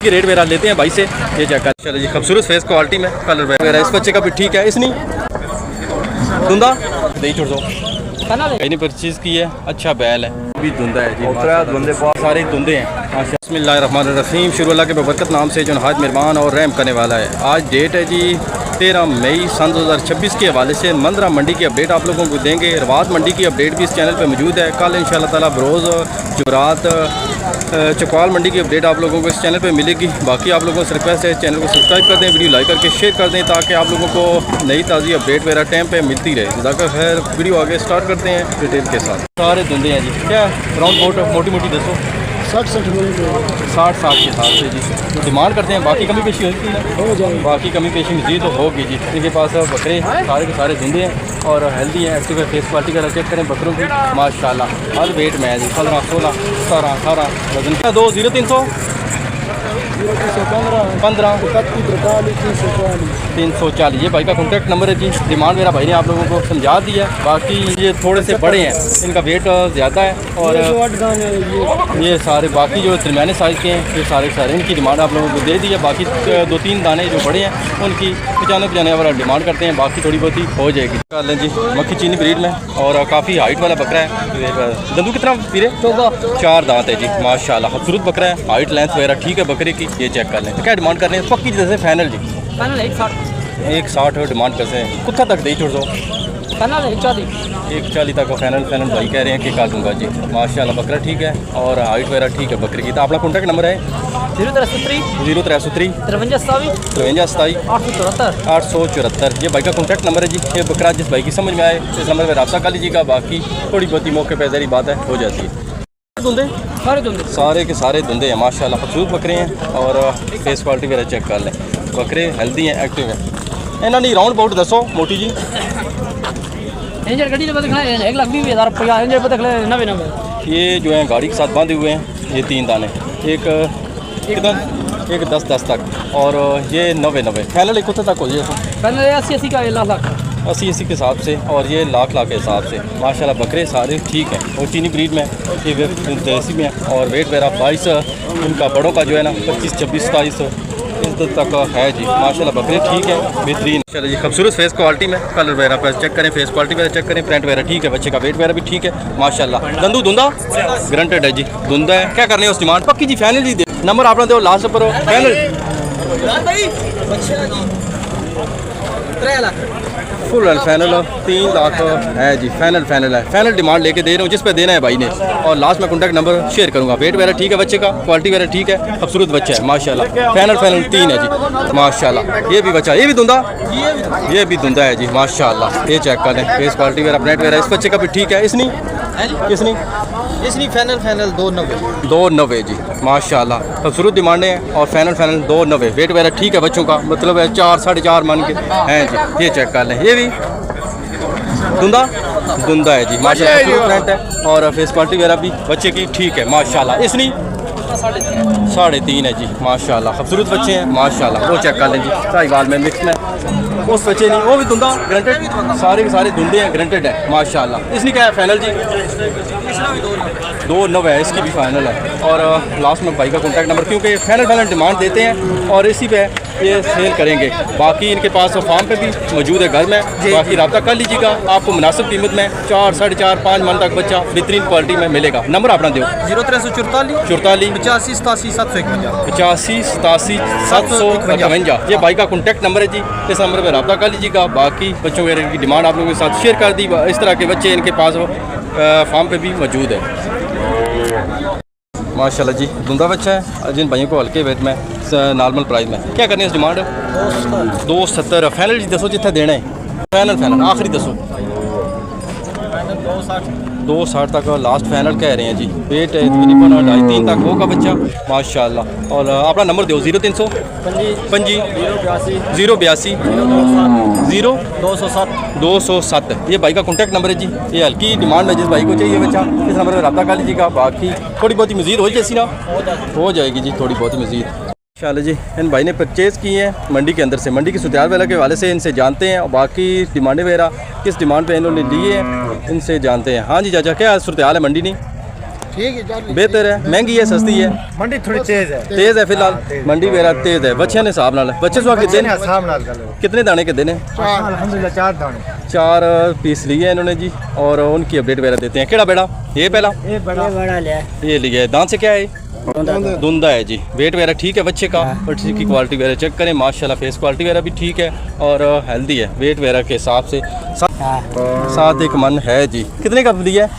की रेट वगैरह लेते हैं भाई से, ये चेक कर। चलो जी, खूबसूरत फेस क्वालिटी में कलर वगैरह इस बच्चे का भी ठीक है। इसने धुंधा दही छोड़ दो कहीं परचेज की है, अच्छा बैल है, भी धुंधा है जी, धुंधे सारे धुंधे हैं। बिस्मिल्लाहिर्रहमानिर्रहीम, शुरू अल्लाह के बरकत नाम से जो नहायत मेहरबान और रहम करने वाला है। आज डेट है जी 13 मई सन 2026 के हवाले से मंदरा मंडी की अपडेट आप लोगों को देंगे। रवात मंडी की अपडेट भी इस चैनल पे मौजूद है। कल इंशाअल्लाह ताला बरोज़ जुमरात चकवाल मंडी की अपडेट आप लोगों को इस चैनल पे मिलेगी। बाकी आप लोगों से रिक्वेस्ट है चैनल को सब्सक्राइब कर दें, वीडियो लाइक करके शेयर कर दें ताकि आप लोगों को नई ताज़ी अपडेट वगैरह टाइम पे मिलती रहे। जज़ाक खैर, वीडियो आगे स्टार्ट करते हैं डिटेल के साथ। सारे धुंधे हैं जी, क्या राउंड बोट मोटी मोटी दसो 60-60 के हिसाब से जी डिमांड करते हैं। बाकी कमी पेशी होती है, बाकी कमी पेशी मजीद तो होगी जी। इनके पास बकरे सारे के सारे धुंधे हैं और हेल्दी हैं, एक्टिव है। फेस क्वालिटी का चेक करें बकरों की, माशाल्लाह हर वेट में है जी। 15, 16, 17, 18 वजन 2 0 300 15 340। ये भाई का कॉन्टैक्ट नंबर है जी। डिमांड मेरा भाई ने आप लोगों को समझा दिया है। बाकी ये थोड़े से बड़े हैं, इनका वेट ज़्यादा है और ये सारे बाकी जो दरमियाने साइज़ के हैं ये सारे सारे इनकी डिमांड आप लोगों को दे दी है। बाकी 2-3 दाने जो बड़े हैं उनकी 95 वाला डिमांड करते हैं, बाकी थोड़ी बहुत ही हो जाएगी। कर लें जी, मक्खी चीनी ब्रीड में और काफ़ी हाइट वाला बकरा है। दंदू कितना पीरे? 4 दांत है जी, माशाल्लाह खूबसूरत बकरा है। हाइट लेंथ वगैरह ठीक है बकरे की, ये चेक कर लें। तो क्या डिमांड कर रहे हैं पक्की जैसे फाइनल जी? फाइनल 160 डिमांड करते हैं। कुत्ता तक दे छोड़ दो, 140 तक फाइनल भाई कह रहे हैं कि कर दूँगा जी। माशाल्लाह बकरा ठीक है और हाइट वगैरह ठीक है बकरे की। तो अपना कॉन्टैक्ट नंबर है 0373 5327 874। ये भाई का कॉन्टैक्ट नंबर है जी। ये बकरा जिस भाई की समझ में आए इस नंबर पर रब्ता कर लीजिएगा। बाकी थोड़ी बहुत ही मौके पर जहरी बात है हो जाती है। धुंधे सारे के सारे धुंधे हैं, माशाल्लाह खूबसूरत बकरे हैं और फेस क्वालिटी वगैरह चेक कर लें। बकरे हेल्दी हैं, एक्टिव हैं। इन्होंने राउंड बाउट दसो मोटी जी। ये जो है गाड़ी के साथ बांधे हुए हैं, ये 3 दाने, एक 10 तक और ये 90 फाइनल एक कुत्ते तक हो जाए 80 का 80 के हिसाब से और ये लाख के हिसाब से। माशाल्लाह बकरे सारे ठीक हैं और चीनी ब्रीड में ये देसी में और वेट वगैरह 22 उनका बड़ों का जो है ना 25, 26, 27 इस तक है जी। माशाल्लाह बकरे ठीक है, बेहतरीन। चलो जी, खूबसूरत फेस क्वालिटी में कलर वगैरह पर चेक करें, फेस क्वालिटी वगैरह चेक करें, प्रिंट वगैरह ठीक है, बच्चे का वेट वगैरह भी ठीक है माशाल्लाह। दंदू धुंधा ग्रंटेड है जी, धुंधा है। क्या करने है उस डिमांड पक्की जी फाइनल जी। नंबर आपने दो लास्ट पर final full and final 3 lakh है जी। फाइनल है, फाइनल डिमांड लेके दे रहा हूँ जिस पे देना है भाई ने। और लास्ट में कॉन्टैक्ट नंबर शेयर करूँगा। वेट वगैरह ठीक है बच्चे का, क्वालिटी वगैरह ठीक है, खूबसूरत बच्चा है माशाल्लाह। फाइनल 3 है जी माशाल्लाह। ये भी बच्चा, ये भी धुंधा है जी माशाल्लाह। ये चेक कर लें, फेस क्वालिटी वगैरह प्रिंट वगैरह इस बच्चे का भी ठीक है। इसनी फाइनल 290 जी माशाल्लाह। खूबसूरत डिमांड है और फाइनल 290। वेट वगैरह ठीक है बच्चों का, मतलब है 4, 4.5 मन के हैं जी। ये चेक कर लें, ये भी धुंधा है जी माशाल्लाह। प्रिंट है और फेस क्वालिटी वगैरह भी बच्चे की ठीक है माशाल्लाह। इसनी 3.5 है जी माशाल्लाह। खूबसूरत बच्चे हैं माशाल्लाह। वो चेक कर लें जी, साहिवाल में मिक्स में उस बच्चे नहीं, वो भी धुंधा ग्रंटेड, सारे के सारे धुंधे हैं, ग्रंटेड है माशाल्लाह। इसनी क्या है फाइनल जी? 290 है, इसकी भी फाइनल है। और लास्ट में भाई का कॉन्टैक्ट नंबर, क्योंकि फाइनल डिमांड देते हैं और इसी पे ये सेल करेंगे। बाकी इनके पास फार्म पे भी मौजूद है घर में, बाकी रब्ता कर लीजिएगा। आपको मुनासिब कीमत में 4, 4.5, 5 मन तक बच्चा बेहतरीन क्वालिटी में मिलेगा। नंबर अपना दो 0344 85 87 751। ये भाई का कॉन्टैक्ट नंबर है जी, इस नंबर पर रब्ता कर लीजिएगा। बाकी बच्चों वगैरह की डिमांड आप लोगों के साथ शेयर कर दी। इस तरह के बच्चे इनके पास फार्म पे भी मौजूद है माशाल्लाह जी। धुंधा बच्चा है, जिन भाइयों को हल्के वेट में नॉर्मल प्राइस में क्या करनी है इस डिमांड 270। फाइनल जी दसो जितना देना है, फाइनल आखिरी दसो 260 तक लास्ट फाइनल कह रहे हैं जी। वेट है तकरीबन 2.5-3 तक होगा बच्चा माशाल्लाह। और अपना नंबर दो 0300 25 082 207। ये भाई का कॉन्टैक्ट नंबर है जी। ये हल्की डिमांड है, जिस भाई को चाहिए बच्चा इस नंबर पर रब्ता कर लीजिएगा। बाकी थोड़ी बहुत ही मज़ीद हो जैसी ना हो जाएगी जी, थोड़ी बहुत ही मज़ीद इंशाल्लाह जी। इन भाई ने परचेज़ की है मंडी के अंदर से, मंडी की सूरत वगैरह के हवाले से इनसे जानते हैं और बाकी डिमांडें वगैरह किस डिमांड पे इन्होंने लिए हैं इनसे जानते हैं। हाँ जी चाचा, क्या सूरत हाल है मंडी नहीं? ठीक है चल बेहतर है, महंगी है, सस्ती है? मंडी थोड़ी तेज है। तेज है फिलहाल मंडी वगैरह तेज है। बच्चे ने हिसाब नाल बच्चे सो कितने कितने दाने कितने ने? अल्हम्दुलिल्लाह 4 दाने 4 पीस लिए हैं इन्होंने जी, और उनकी अपडेट वगैरह देते हैं। केड़ा बेड़ा ये पहला बड़ा लिया ये लिया है। दांत से क्या है? धुंधा है जी। वेट वगैरह ठीक है बच्चे का, बच्चे की क्वालिटी वगैरह चेक करें, माशाल्लाह फेस क्वालिटी वगैरह भी ठीक है और हेल्दी है वेट वगैरह के हिसाब से। 7 मन है जी। कितने का लिया है?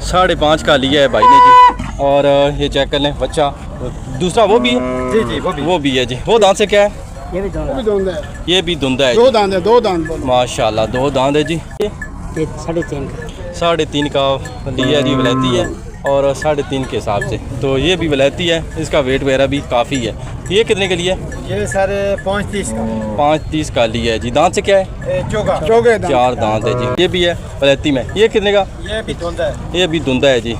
5.5 का लिया है भाई ने जी। और ये चेक कर लें बच्चा। दूसरा वो भी है जी जी वो भी है जी। वो दांत से क्या है? ये भी धुंधा है। ये भी धुंधा है। 2 दांत है, 2 दांत बोलो। माशाल्लाह 2 दांत है जी। 3.5 का लिया जी, वलैती है और 3.5 के हिसाब से। तो ये भी वलैती है, इसका वेट वगैरह भी काफ़ी है। ये कितने के लिए? ये सारे 5.30 का 5.30 का लिया है जी। दांत से क्या है? चौके 4 दांत है जी। ये भी है वलैती में। ये कितने का? ये भी धुंधा है। ये भी धुंधा है जी।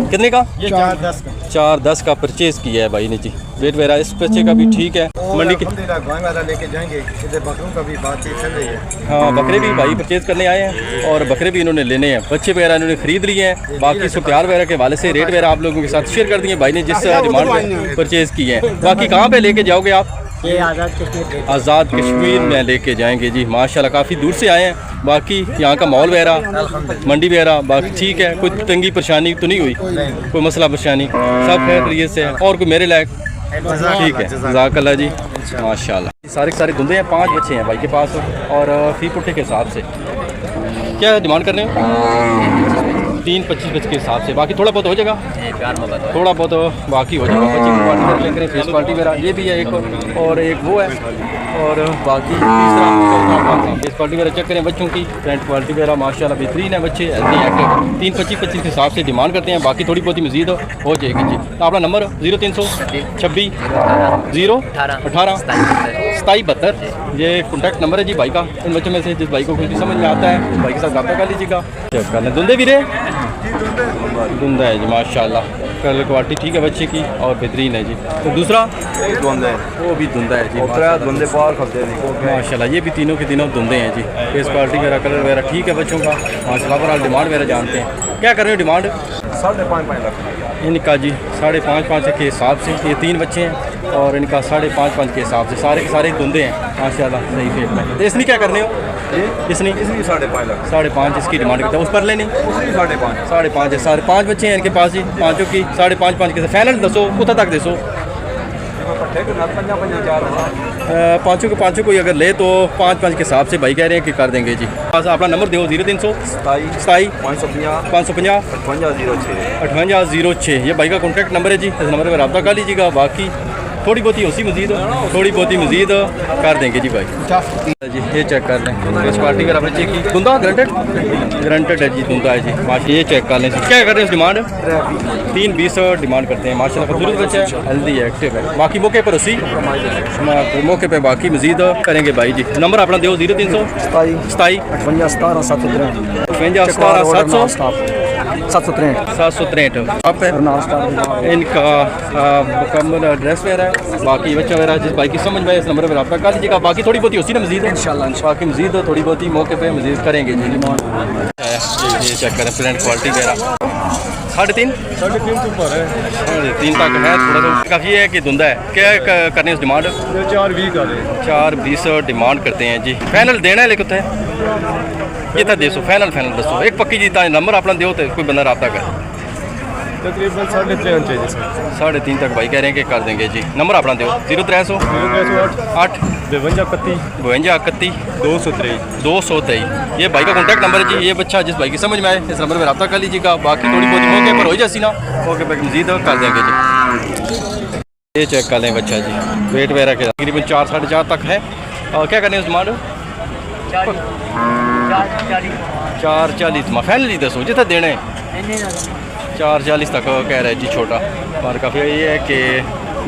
कितने का? ये 4.10 का 4.10 का परचेज किया है भाई ने जी। वेट वगैरह इस बच्चे का भी ठीक है। मंडी की वाला लेके जाएंगे, इधर बकरों का भी बातचीत चल रही है। हाँ बकरे भी भाई परचेज करने आए हैं और बकरे भी इन्होंने लेने हैं। बच्चे वगैरह इन्होंने खरीद लिए हैं। बाकी सूरत-हाल वगैरह के हवाले से रेट वगैरह आप लोगों के साथ शेयर कर दिए भाई ने जिस डिमांड पे परचेज किए हैं। बाकी कहाँ पे लेके जाओगे आप? ये आज़ाद कश्मीर में लेके जाएंगे जी। माशाल्लाह काफ़ी दूर से आए हैं। बाकी यहाँ का माहौल वगैरह मंडी वगैरह बाकी ठीक है, कोई तंगी परेशानी तो नहीं हुई, कोई मसला परेशानी, सब खैर तरीके से है और कोई मेरे लायक ठीक है। जज़ाकल्लाह जी माशाल्लाह। सारे के सारे धुंधे हैं। 5 बच्चे हैं भाई के पास और फी पुट्ठे के हिसाब से क्या डिमांड कर रहे हैं? 3.25 बच्चे के हिसाब से। बाकी थोड़ा बहुत हो जाएगा, थोड़ा बहुत बाकी हो जाएगा। बच्चे की क्वालिटी वगैरह लेकर फेस क्वालिटी वगैरह ये भी है एक, और एक वो है, और बाकी तीसरा फेस क्वालिटी वगैरह चेक करें बच्चों की। फ्रंट क्वालिटी वगैरह माशाल्लाह बेहतरीन है। बच्चे हेल्दी एक्टिव 3.25 के हिसाब से डिमांड करते हैं। बाकी थोड़ी बहुत ही मजीद हो जाएगी जी। तो अपना नंबर 0326 018 2772 ये कॉन्टैक्ट नंबर है जी भाई का। इन बच्चों में से जिस भाई को कुछ भी समझ में आता है भाई के साथ रब्ता कर लीजिएगा। चेक कर लें। धुंधे भी रहे धुंधा है जी माशाल्लाह। कलर क्वालिटी ठीक है बच्चे की और बेहतरीन है जी। तो दूसरा धुंधा है, वो भी धुंधा है जी धुंधे बाहर खपते हैं माशाल्लाह। ये भी तीनों के तीनों धुंधे हैं जी। फेस क्वालिटी वगैरह कलर वगैरह ठीक है बच्चों का माशाल्लाह। पर डिमांड वगैरह जानते हैं क्या कर रहे हो? डिमांड 5.5 लाख इनका जी 5.5 के हिसाब से। ये 3 बच्चे हैं और इनका 5.5 के हिसाब से सारे के सारे धुंधे हैं माशाल्लाह। सही फेट में। तो इसने क्या करने हो? इसने 5.5 लाख 5.5 इसकी डिमांड करता है। उस पर लेनी 5.5 है। सारे 5 बच्चे हैं इनके पास जी। पाँचों की 5.5 के फाइनल दसो कुत्ता तक दसो। पाँचों के पाँचों कोई अगर ले तो 5.5 के हिसाब से भाई कह रहे हैं कि कर देंगे जी। बस अपना नंबर दो 0300 27 550 5806 ये भाई का कॉन्टैक्ट नंबर है जी। इस नंबर पर रब्ता कर लीजिएगा। बाकी थोड़ी बहुत ही उसी मजीद कर देंगे जी भाई जी। ये चेक कर लें इस पार्टी का बच्चे की। धुंधा ग्रंटेड है जी। धुंधा है जी माशा। ये चेक कर लें क्या कर रहे हैं? डिमांड 3.20 डिमांड करते हैं माशाल्लाह। खूबसूरत बच्चा है, हेल्दी है, एक्टिव है। बाकी मौके पर उसी मौके पर बाकी मजीद करेंगे भाई जी। नंबर अपना दो 0300 27 763 आप है इनका मुकम्मल एड्रेस वगैरह है। बाकी बच्चा वगैरह जिस भाई की समझ में इस नंबर पर रब्ता कर लीजिएगा। बाकी थोड़ी बहुत ही उसी ना मजीद है इंशाल्लाह। बाकी मजीद थोड़ी बहुत ही मौके पे मजीद करेंगे जी। ये चेक करें प्रिंट क्वालिटी वगैरह 3.5 तक है। थोड़ा सा काफ़ी है कि धुंधा है। क्या करने उस डिमांड 4.20 डिमांड करते हैं जी। फाइनल देना है लेकिन ये था दसो फाइनल दसो एक पक्की जी। नंबर अपना दो तो कोई बंदा रब्ता कर। तकरीबन 3.5 तक भाई कह रहे हैं कि कर देंगे जी। नंबर अपना दो 0300 8 52 31 223 ये भाई का कॉन्टैक्ट नंबर है जी। ये बच्चा जिस भाई की समझ में आए इस नंबर पर रब्ता कर लीजिएगा। बाकी थोड़ी बहुत मौके पर हो जासी ना मौके पर मजीद कर देंगे जी। ये चेक कर लें बच्चा जी। वेट वगैरह के तकरीबन 4 साढ़े 4 तक है। और क्या करने उस डिमांड 4.40 फाइनल ही दसो जितना देने 4.40 तक कह रहा है जी। छोटा और काफ़ी ये है कि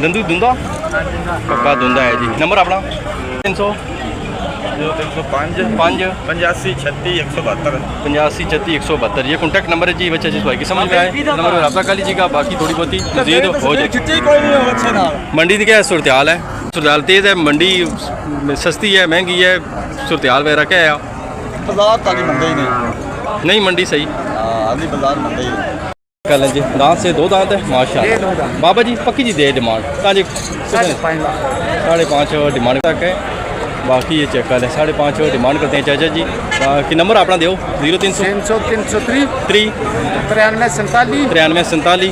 धुंधा पक्का धुंधा है जी। नंबर अपना 300 305 5 85 36 172 85 36 172 ये कॉन्टैक्ट नंबर है जी। बच्चा जिस भाई की समझ में आए नंबर पर रब्ता कर लीजिएगा। बाकी थोड़ी बहुत ही मजीद हो जाएगी। मंडी की क्या सूरत हाल है? सूरत हाल तेज़ है, मंडी सस्ती है, महंगी है, सूरत हाल वगैरह क्या है? बाजार ताली मंडी नहीं नहीं मंडी सही आदि बाजार मंडी कर लें जी दांत से 2 दांत है माशाल्लाह। बाबा जी पक्की जी दे डिमांड ताजी 5.5 डिमांड तक है। बाकी ये चेक कर लें 5.5 डिमांड करते हैं चाचा जी। कि नंबर अपना दो 0303 9347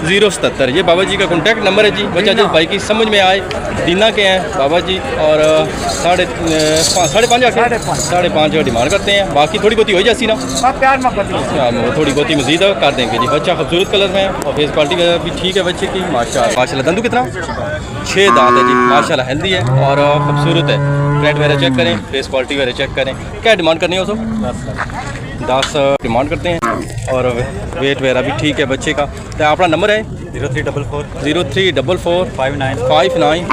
077 ये बाबा जी का कॉन्टैक्ट नंबर है जी। बच्चा जिस भाई की समझ में आए दीना के हैं बाबा जी और 5.5 डिमांड करते हैं। बाकी थोड़ी बहुत हो जाती ना थोड़ी बहुत मजीद कर देंगे जी। बच्चा खूबसूरत कलर में है और फेस क्वालिटी भी ठीक है बच्चे की माशाल्लाह। दंदू कितना 6 दांत है जी माशाल्लाह हेल्दी है और खूबसूरत है। प्रिंट वगैरह चेक करें फेस क्वालिटी वगैरह चेक करें। क्या डिमांड करनी है उसको 10 डिमांड करते हैं और वेट वगैरह भी ठीक है बच्चे का। तो अपना नंबर है 0344 59 41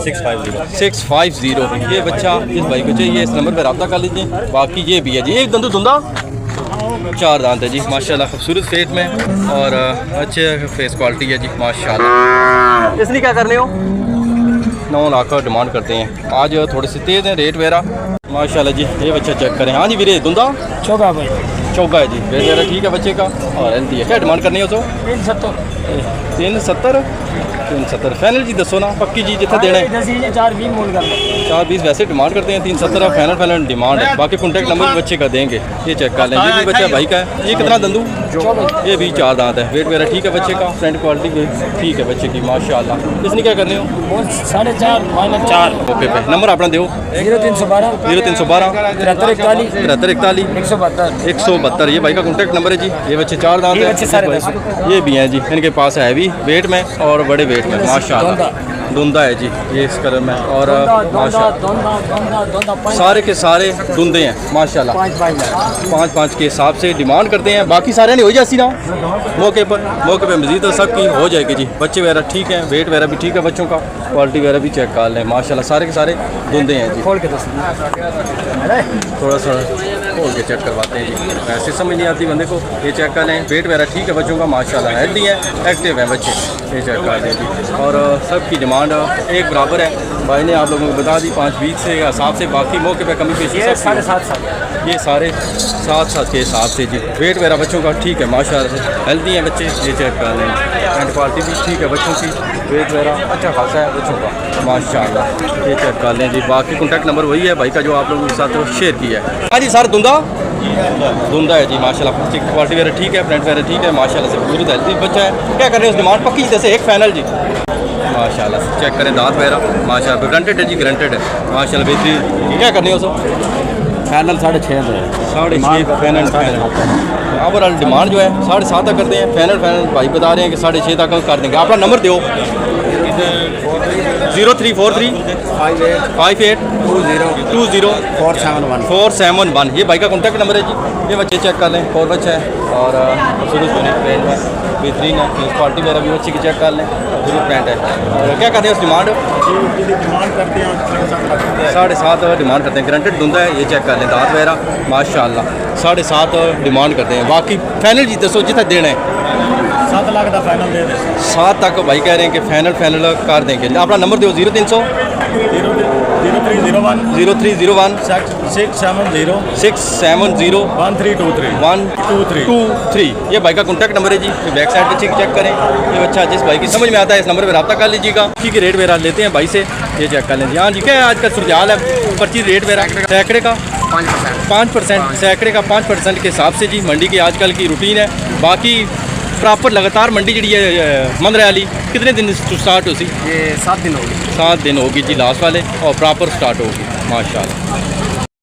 650। ये बच्चा इस भाई को चाहिए इस नंबर पर रब्ता कर लीजिए। बाकी ये भी है जी। एक दंदू धुंदा 4 दांत है जी माशाल्लाह खूबसूरत फेट में और अच्छे फेस क्वालिटी है जी माशाल्लाह। इसलिए क्या करने हो 9 लाख का डिमांड करते हैं। आज थोड़े से तेज़ हैं रेट वगैरह माशाल्लाह जी। ये बच्चा चेक करें। हाँ जी वीरे धुंदा चौका है जी। वेट वगैरह ठीक है बच्चे का और हेल्दी है। क्या डिमांड करनी है उसको 370 फाइनल जी दसो ना पक्की जी जितना देना है 420 वैसे डिमांड करते हैं 370 फाइनल डिमांड है। बाकी कॉन्टैक्ट नंबर बच्चे का देंगे। ये चेक कर लें। ये भी बच्चा भाई का है। ये कितना दंदू ये भी 4 दांत है। वेट वगैरह ठीक है बच्चे का फ्रंट क्वालिटी भी ठीक है बच्चे की माशाल्लाह। इसने क्या करने हो 4.5 ओके पे नंबर अपना दो 0312 7341 172 ये भाई का कॉन्टैक्ट नंबर है जी। ये बच्चे 4 दांत है ये भी हैं जी। इनके पास है भी वेट में और बड़े वेट में माशाल्लाह। धुंदा है जी ये इस कलर में और माशाल्लाह सारे के सारे धुंदे हैं माशाल्लाह। 5 के हिसाब से डिमांड करते हैं। बाकी सारे नहीं हो जाती ना मौके पे मज़ीद सबकी हो जाएगी जी। बच्चे वगैरह ठीक हैं वेट वगैरह भी ठीक है बच्चों का क्वालिटी वगैरह भी चेक कर लें माशाल्लाह। सारे के सारे धुंदे हैं जी। थोड़ा सा खोल के चेक करवाते हैं जी। ऐसे समझ नहीं आती बंदे को। ये चेक कर लें वेट वगैरह ठीक है बच्चों का माशाल्लाह हेल्दी है एक्टिव है बच्चे। ये चेक कर लें जी और सबकी डिमांड एक बराबर है। भाई ने आप लोगों को बता दी 5-20 से हिसाब से। बाकी मौके पे कमी पेशी ये सारे 7 के हिसाब से जी। वेट वगैरह बच्चों का ठीक है माशाल्लाह हेल्दी हैं बच्चे। ये चेक कर लें एंड क्वालिटी भी ठीक है बच्चों की। वेट वगैरह अच्छा खासा है बच्चों का माशाल्लाह। ये चेक कर लें जी। बाकी कॉन्टैक्ट नंबर वही है भाई का जो आप लोगों के साथ शेयर किया है। हाँ जी सर धुंदा है जी माशाल्लाह। क्वालिटी वगैरह ठीक है फ्रंट वगैरह ठीक है माशाल्लाह से पूरी हेल्दी बच्चा है। क्या कर रहे हैं उस डिमांड पक्की जैसे एक फाइनल जी माशाल्लाह। चेक करें दांत वगैरह माशाल्लाह ग्रंटेड है जी ग्रंटेड है माशाल्लाह बेहतरीन। क्या करनी है उसको फाइनल 6.5 6.5 फाइनल ओवरऑल डिमांड जो है 7.5 तक करते हैं। फाइनल भाई बता रहे हैं कि 6.5 तक कर देंगे। अपना नंबर दो 0343 58 20 471 ये भाई का कॉन्टैक्ट नंबर है जी। ये बच्चे चेक कर लें और बच्चा है और खूबसूरत ट्रेंड है बेहतरीन है। क्वालिटी वगैरह भी बच्चे की चेक कर लें खूबसूरत प्रिंट है। और क्या करते हैं उस डिमांड करते हैं 7.5 डिमांड करते हैं। ग्रंटेड धुंदा है। ये चेक कर लें दांत वगैरह माशाल्लाह 7.5 डिमांड करते हैं। बाकी फाइनल जी दसो जितना देना है 7 लाख का फाइनल दे दें 7 तक भाई कह रहे हैं कि फाइनल कर देंगे। अपना नंबर दो 0300 0301 670 1323 ये भाई का कॉन्टैक्ट नंबर है जी। बैक साइड पे चेक करें। ये बच्चा जिस भाई की समझ में आता है इस नंबर पर रब्ता कर लीजिएगा। की रेट वगैरह लेते हैं भाई से ये चेक कर लेंगे। हाँ जी क्या है आज का सूरजाल है पर्ची रेट वगैरह सैकड़े का 5% सैकड़े का 5% के हिसाब से जी मंडी की आजकल की रूटीन है। बाकी प्रॉपर लगातार मंडी जी है मंदरे वाली कितने दिन स्टार्ट होगी? ये 7 दिन होगी 7 दिन होगी जी लास्ट वाले और प्रॉपर स्टार्ट होगी माशाल्लाह।